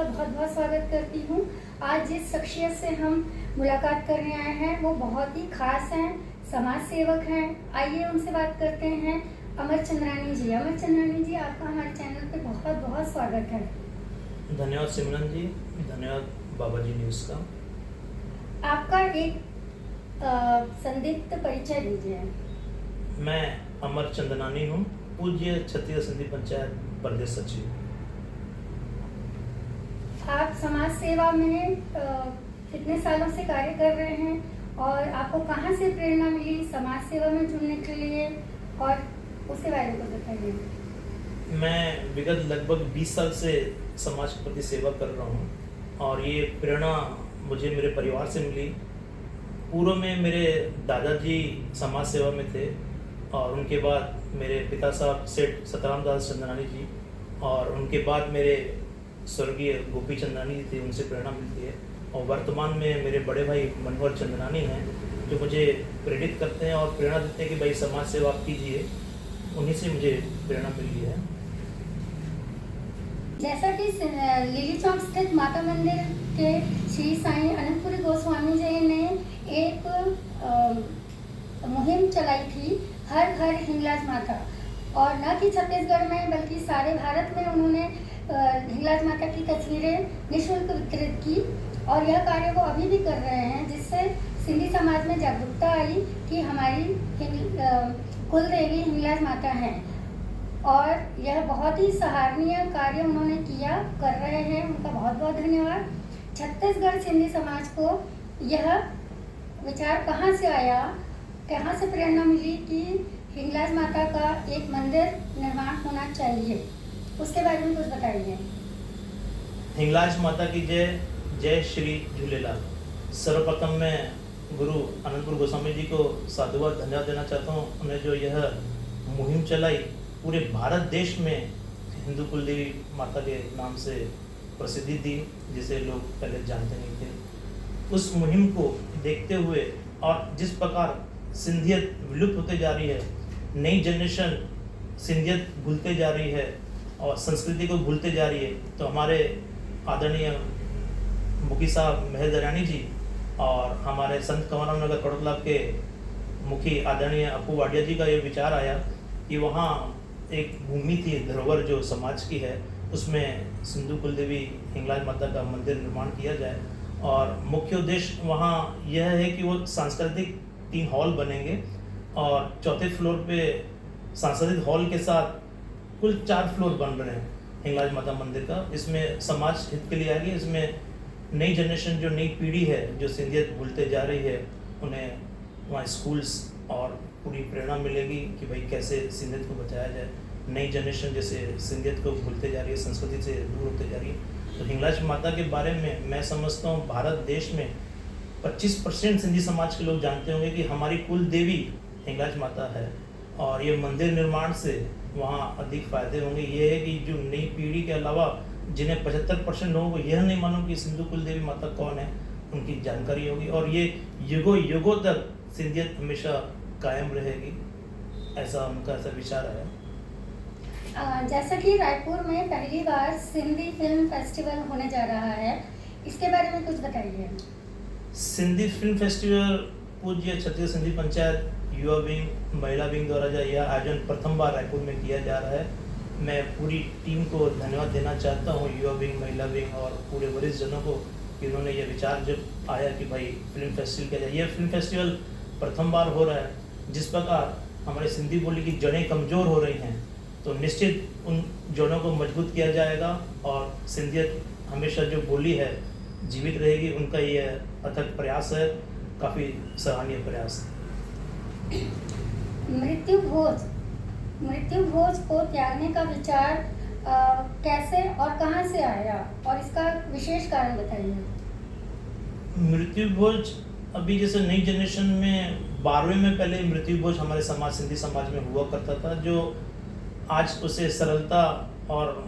का बहुत बहुत स्वागत करती हूँ। आज जिस शख्सियत से हम मुलाकात करने आए हैं वो बहुत ही खास हैं, समाज सेवक हैं। आइए उनसे बात करते हैं। अमर चंद्रानी जी, अमर चंद्रानी जी, आपका हमारे चैनल पे बहुत बहुत स्वागत है। धन्यवाद सिमरन जी, धन्यवाद बाबा जी न्यूज़ का। आपका एक संदिग्ध परिचय दीजिए। मैं अमर चंदनानी हूँ, पूज्य छत्तीसगढ़ सिंधी पंचायत प्रदेश सचिव। आप समाज सेवा में कितने सालों से कार्य कर रहे हैं और आपको कहाँ से प्रेरणा मिली समाज सेवा में जुड़ने के लिए, और उसके बारे में बताइए। मैं विगत लगभग 20 साल से समाज के प्रति सेवा कर रहा हूँ और ये प्रेरणा मुझे मेरे परिवार से मिली। पूर्व में मेरे दादाजी समाज सेवा में थे और उनके बाद मेरे पिता साहब सेठ सतराम दास चंदनानी जी, और उनके बाद मेरे स्वर्गीय गोपी चंदनानी जी थे, उनसे प्रेरणा मिलती है। और वर्तमान में मेरे बड़े भाई मनोहर चंदनानी हैं जो मुझे प्रेरित करते हैं और प्रेरणा देते हैं कि भाई समाज सेवा आप कीजिए। उन्हीं से मुझे प्रेरणा मिली है। जैसा कि लिली चौक स्थित माता मंदिर के श्री साईं अनंतपुरी गोस्वामी जी ने एक मुहिम चलाई थी, हर घर हिंगलाज माता, और न कि छत्तीसगढ़ में बल्कि सारे भारत में उन्होंने हिंगलाज माता की तस्वीरें निःशुल्क वितरित की। और यह कार्य वो अभी भी कर रहे हैं, जिससे सिंधी समाज में जागरूकता आई कि हमारी कुल देवी हिंगलाज माता हैं। और यह बहुत ही सराहनीय कार्य उन्होंने किया, कर रहे हैं, उनका बहुत बहुत धन्यवाद। छत्तीसगढ़ सिंधी समाज को यह विचार कहाँ से आया, कहाँ से प्रेरणा मिली कि हिंगलाज माता का एक मंदिर निर्माण होना चाहिए, उसके बारे में कुछ बताइए। हिंगलाज माता की जय, जय श्री झूलेलाल। सर्वप्रथम मैं गुरु अनंतपुर गोस्वामी जी को साधुवाद धन्यवाद देना चाहता हूँ। उन्हें जो यह मुहिम चलाई, पूरे भारत देश में हिंदू कुल देवी माता के नाम से प्रसिद्धि दी, जिसे लोग पहले जानते नहीं थे। उस मुहिम को देखते हुए और जिस प्रकार सिंधियत विलुप्त होते जा रही है, नई जनरेशन सिंधियत भूलते जा रही है और संस्कृति को भूलते जा रही है, तो हमारे आदरणीय मुखी साहब महल दरियानी जी और हमारे संत कंवरराम नगर कड़ोतला के मुखी आदरणीय अपू वाडिया जी का ये विचार आया कि वहाँ एक भूमि थी, धरोहर जो समाज की है, उसमें सिंधु कुलदेवी हिंगलाज माता का मंदिर निर्माण किया जाए। और मुख्य उद्देश्य वहाँ यह है कि वो सांस्कृतिक 3 हॉल बनेंगे और चौथे फ्लोर पे सांस्कृतिक हॉल के साथ कुल 4 फ्लोर बन रहे हैं हिंगलाज माता मंदिर का। इसमें समाज हित के लिए आएगी। इसमें नई जनरेशन, जो नई पीढ़ी है, जो सिंधियत भूलते जा रही है, उन्हें वहाँ स्कूल्स और पूरी प्रेरणा मिलेगी कि भाई कैसे सिंधियत को बचाया जाए। नई जनरेशन जैसे सिंधियत को भूलते जा रही है, संस्कृति से दूर होते जा रही है, तो हिंगलाज माता के बारे में मैं समझता हूँ भारत देश में 25% सिंधी समाज के लोग जानते होंगे कि हमारी कुल देवी हिंगलाज माता है। और ये मंदिर निर्माण से वहाँ अधिक फायदे होंगे। ये है कि जो नई पीढ़ी के अलावा जिन्हें 75% लोगों को यह नहीं मालूम कि सिंधु कुल देवी माता कौन है, उनकी जानकारी होगी और ये युगों युगों तक सिंधियत हमेशा कायम रहेगी, ऐसा उनका ऐसा विचार है। जैसा कि रायपुर में पहली बार सिंधी फिल्म फेस्टिवल होने जा रहा है, इसके बारे में कुछ बताइए। सिंधी फिल्म फेस्टिवल पूज्य छत्तीसगढ़ सिंधी पंचायत युवा विंग, महिला विंग द्वारा यह आयोजन प्रथम बार रायपुर में किया जा रहा है। मैं पूरी टीम को धन्यवाद देना चाहता हूँ, युवा विंग, महिला विंग और पूरे वरिष्ठ जनों को, कि उन्होंने ये विचार जब आया कि भाई फिल्म फेस्टिवल किया जाए। यह फिल्म फेस्टिवल प्रथम बार हो रहा है। जिस प्रकार हमारे सिंधी बोली की जड़ें कमज़ोर हो रही हैं, तो निश्चित उन जड़ों को मजबूत किया जाएगा और सिंधियत हमेशा जो बोली है जीवित रहेगी। उनका ये अथक प्रयास है, काफ़ी सराहनीय प्रयास है। मृत्यु भोज को त्यागने का विचार कैसे और कहां से आया, और इसका विशेष कारण बताइए। मृत्यु भोज अभी जैसे नई जनरेशन में 12वें में पहले मृत्यु भोज हमारे समाज, सिंधी समाज में हुआ करता था, जो आज उसे सरलता और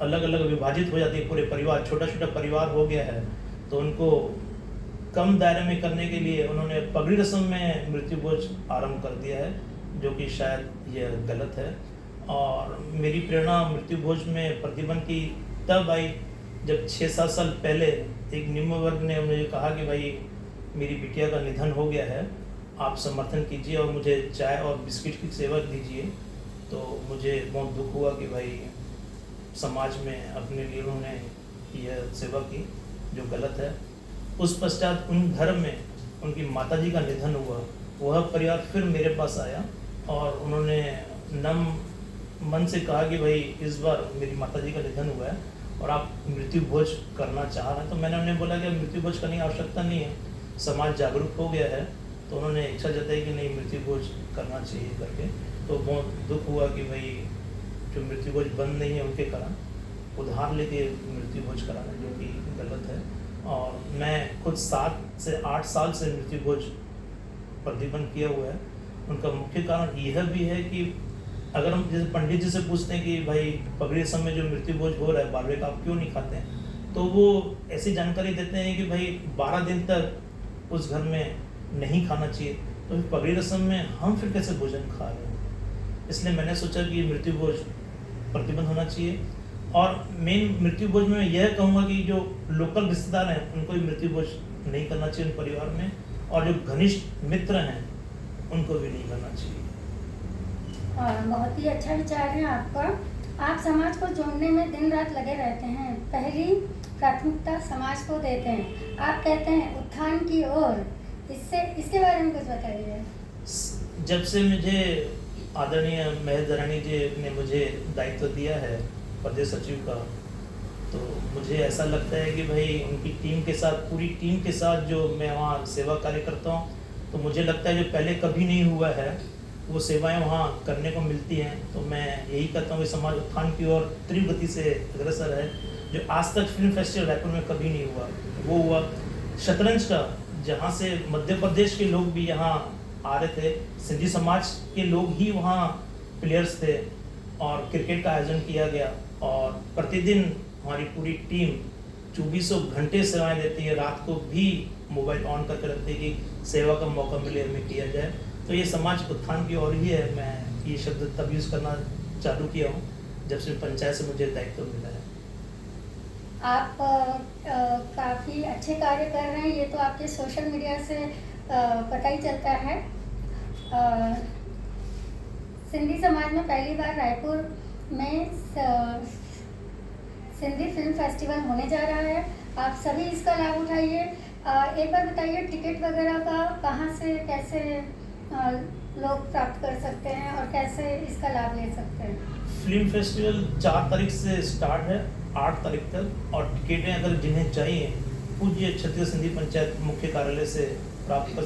अलग अलग विभाजित हो जाती है। पूरे परिवार, छोटा छोटा परिवार हो गया है, तो उनको कम दायरे में करने के लिए उन्होंने पगड़ी रस्म में मृत्यु भोज आरंभ कर दिया है, जो कि शायद यह गलत है। और मेरी प्रेरणा मृत्यु भोज में प्रतिबंध की तब आई जब 6-7 साल पहले एक निम्न वर्ग ने मुझे कहा कि भाई मेरी बिटिया का निधन हो गया है, आप समर्थन कीजिए और मुझे चाय और बिस्किट की सेवा दीजिए, तो मुझे बहुत दुख हुआ कि भाई समाज में अपने लिए उन्होंने यह सेवा की जो गलत है। उस पश्चात उन घर में उनकी माताजी का निधन हुआ, वह परिवार फिर मेरे पास आया और उन्होंने नम मन से कहा कि भाई इस बार मेरी माताजी का निधन हुआ है और आप मृत्यु भोज करना चाह रहे हैं। तो मैंने उन्हें बोला कि मृत्यु भोज करने की आवश्यकता नहीं है, समाज जागरूक हो गया है। तो उन्होंने इच्छा जताई कि नहीं मृत्यु भोज करना चाहिए करके। तो बहुत दुख हुआ कि भाई जो मृत्यु भोज बंद नहीं है उनके कारण उधार लेके मृत्यु भोज कराना, जो कि गलत है। और मैं खुद 7 से 8 साल से मृत्यु भोज प्रतिबंध किया हुआ है। उनका मुख्य कारण यह भी है कि अगर हम जैसे पंडित जी से पूछते हैं कि भाई पगड़ी रस्म में जो मृत्यु भोज हो रहा है बारहवें का आप क्यों नहीं खाते हैं, तो वो ऐसी जानकारी देते हैं कि भाई 12 दिन तक उस घर में नहीं खाना चाहिए, तो फिर पगड़ी रस्म में हम फिर कैसे भोजन खा रहे हैं। इसलिए मैंने सोचा कि मृत्यु भोज प्रतिबंध होना चाहिए। और मेन मृत्यु भोज में यह कहूँगा कि जो लोकल रिश्तेदार हैं उनको भी मृत्यु भोज नहीं करना चाहिए उन परिवार में, और जो घनिष्ठ मित्र हैं उनको भी नहीं करना चाहिए। बहुत ही अच्छा विचार है आपका। आप समाज को जोड़ने में दिन रात लगे रहते हैं, पहली प्राथमिकता समाज को देते हैं। आप कहते हैं उत्थान की ओर, इसके बारे में कुछ बताइए। जब से मुझे आदरणीय महेश दरानी जी ने मुझे दायित्व दिया है प्रदेश सचिव का, तो मुझे ऐसा लगता है कि भाई उनकी टीम के साथ, पूरी टीम के साथ जो मैं वहाँ सेवा कार्य करता हूँ, तो मुझे लगता है जो पहले कभी नहीं हुआ है वो सेवाएं वहाँ करने को मिलती हैं। तो मैं यही कहता हूँ कि समाज उत्थान की ओर तीव्र गति से अग्रसर है, जो आज तक फिल्म फेस्टिवल रायपुर में कभी नहीं हुआ। वो हुआ शतरंज का, जहाँ से मध्य प्रदेश के लोग भी यहाँ आ रहे थे, सिंधी समाज के लोग ही वहाँ प्लेयर्स थे, और क्रिकेट का आयोजन किया गया। और प्रतिदिन हमारी पूरी टीम 24 घंटे सेवाएं देती है, रात को भी मोबाइल ऑन करके रखते हैं कि सेवा का मौका मिले हमें किया जाए। तो ये समाज उत्थान की ओर ही है। मैं ये शब्द तब यूज़ करना चालू किया हूँ जब से पंचायत से मुझे दायित्व मिला है। आप काफ़ी अच्छे कार्य कर रहे हैं, ये तो आपके सोशल मीडिया से पता ही चलता है। सिंधी समाज में पहली बार रायपुर में सिंधी फिल्म फेस्टिवल होने जा रहा है, आप सभी इसका लाभ उठाइए। एक बार बताइए टिकट वगैरह का कहाँ से कैसे लोग प्राप्त कर सकते हैं और कैसे इसका लाभ ले सकते हैं। फिल्म फेस्टिवल 4 तारीख से स्टार्ट है 8 तारीख तक, और टिकटें अगर जिन्हें चाहिए पूज्य क्षत्रिय सिंधी पंचायत मुख्य कार्यालय से प्राप्त कर